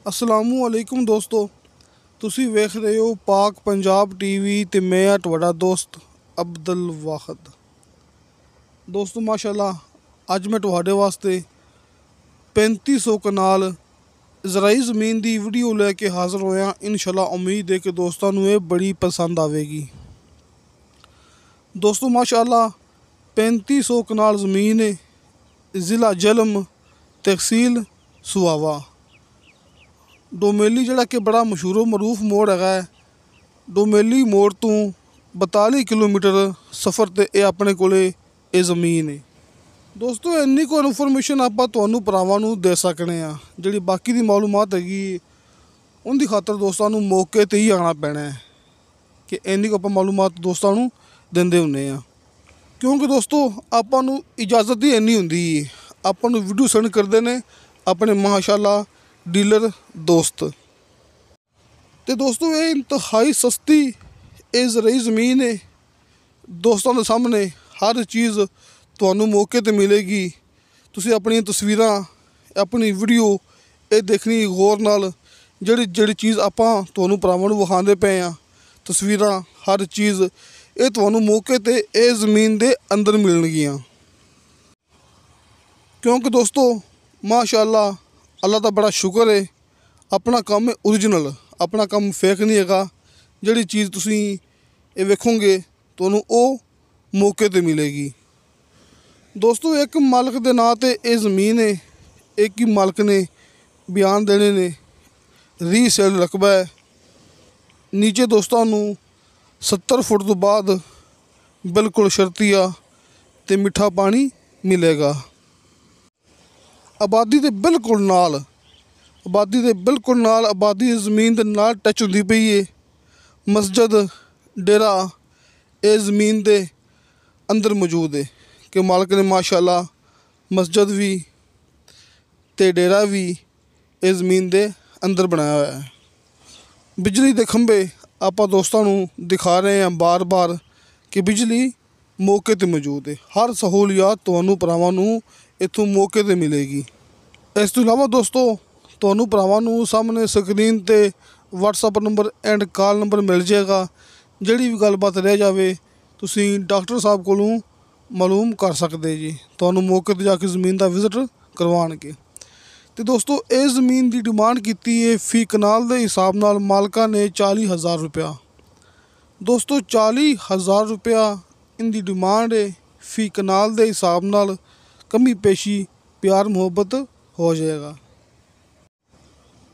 अस्सलामु अलैकुम दोस्तों, तुसी वेख रहे हो पाक पंजाब टीवी ते मैं हाँ तुहाडा दोस्त अब्दुल वाहिद। दोस्तों माशाल्लाह अज मैं तुहाडे वास्ते 3500 कनाल ज़राई ज़मीन की वीडियो लैके हाज़र होया। इंशाल्लाह उम्मीद है कि दोस्तों ये बड़ी पसंद आवेगी। दोस्तों माशाल्लाह 3500 कनाल ज़मीन है, ज़िला जलम, तहसील सुहावा। डोमेली जिहड़ा कि बड़ा मशहूर मरूफ मोड़ है। डोमेली मोड़ तो 42 किलोमीटर सफ़र ते ये अपने कोले ये ज़मीन है। दोस्तों इन्नी को इन्फॉर्मेशन आप तुहानू भरावां नू दे सकने आ। जिहड़ी बाकी दी मालूमात हैगी उनकी खातर दोस्तों नू मौके ते ही आना पैना है कि इन्नी को आप मालूमात दोस्तों नू देंदे हुन्ने आ। क्योंकि दोस्तों आपां नू इजाज़त ही इन्नी हुंदी है, आपां नू वीडियो सेंड करते हैं अपने माशाल्लाह डीलर दोस्त। तो दोस्तों ये इंतहाई सस्ती ये ज़राई ज़मीन है। दोस्तों के सामने हर चीज़ तुहानू मौके ते मिलेगी। तुसी अपनी तस्वीरां अपनी वीडियो ये देखनी गौर नाल। जिहड़ी चीज़ आपां तुहानू भरावां नू विखांदे पे आ, तस्वीरां हर चीज़ ये तुहानू मौके ते ये ज़मीन दे अंदर मिलणगियां। क्योंकि दोस्तों माशाल्लाह अल्लाह का बड़ा शुक्र है, अपना काम है ओरिजिनल, अपना काम फेक नहीं हैगा। जिहड़ी चीज़ तुसी ये वेखोगे तुहानू वो मौके ते मिलेगी। दोस्तों एक मालक के नाँ ते ये ज़मीन है, एक ही मालक ने बयान देने ने, रीसेल रकबा है। नीचे दोस्तों 70 फुट तो बाद बिल्कुल शर्तिया ते मिठा पानी मिलेगा। आबादी के बिल्कुल नाल, आबादी के बिल्कुल नाल, आबादी ज़मीन के नाल टच होंदी पई है। मस्जिद डेरा ये ज़मीन के अंदर मौजूद है कि मालक ने माशाल्लाह मस्जिद भी ते डेरा भी ये ज़मीन के अंदर बनाया हुआ है। बिजली के खंभे आप दोस्तों दिखा रहे हैं बार बार कि बिजली मौके ते मौजूद है। हर सहूलियात तुहानू भरावां नू इत्थों मौके ते मिलेगी। इस तो इलावा दोस्तों तुहानू भरावां नू सामने स्क्रीन ते WhatsApp number and call number मिल जाएगा। जिहड़ी भी गलबात रह जाए तुसी डॉक्टर साहब कोलों मालूम कर सकते जी, तुहानू मौके ते जाके ज़मीन का विजिट करवाणगे। तो दोस्तों इस ज़मीन की डिमांड की है फी कनाल के हिसाब नाल मालका ने 40,000 रुपया। दोस्तों 40,000 रुपया इनकी डिमांड है। फी कनाल के हिसाब नाल कमी पेशी प्यार मुहब्बत हो जाएगा।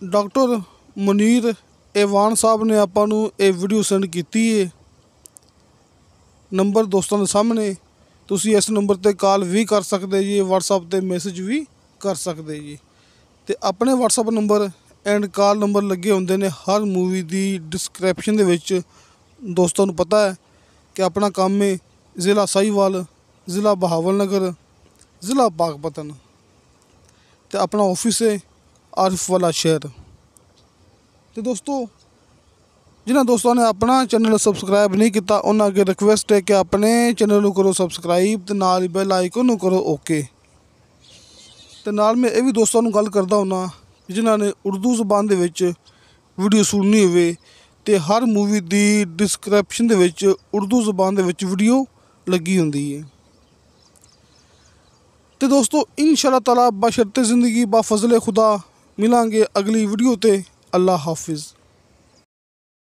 डॉक्टर मुनीर एवान साहब ने आपां नू ये वीडियो सेंड की है। नंबर दोस्तों के सामने, तुसी इस नंबर ते कॉल भी कर सकते जी, व्हाट्सअप ते मैसेज भी कर सकते जी। तो अपने WhatsApp number and call number लगे होंदे ने हर मूवी की डिस्क्रिप्शन दे विच। दोस्तों नू पता है कि अपना काम है ज़िला साहिवाल, ज़िला बहावलनगर, ज़िला पाकपतन, तो अपना ऑफिस है आरिफ वाला शहर। तो दोस्तों जिन्होंने दोस्तों ने अपना चैनल सबसक्राइब नहीं किया उन्होंने अगे रिक्वेस्ट है कि अपने चैनल को करो सबसक्राइब तो नाल बैल आइकन नू करो ओके। तो नाल मैं ये भी दोस्तों नू गल करता हुन्ना जिन्होंने उर्दू ज़बान दे विच वीडियो सुननी होवे तो हर मूवी की डिस्क्रिप्शन दे विच उर्दू ज़बान दे विच वीडियो लगी होंदी है। तो दोस्तों इंशाअल्लाह ताला बशर्ते ज़िंदगी बा फज़ले खुदा मिलांगे अगली वीडियो ते। अल्लाह हाफिज़।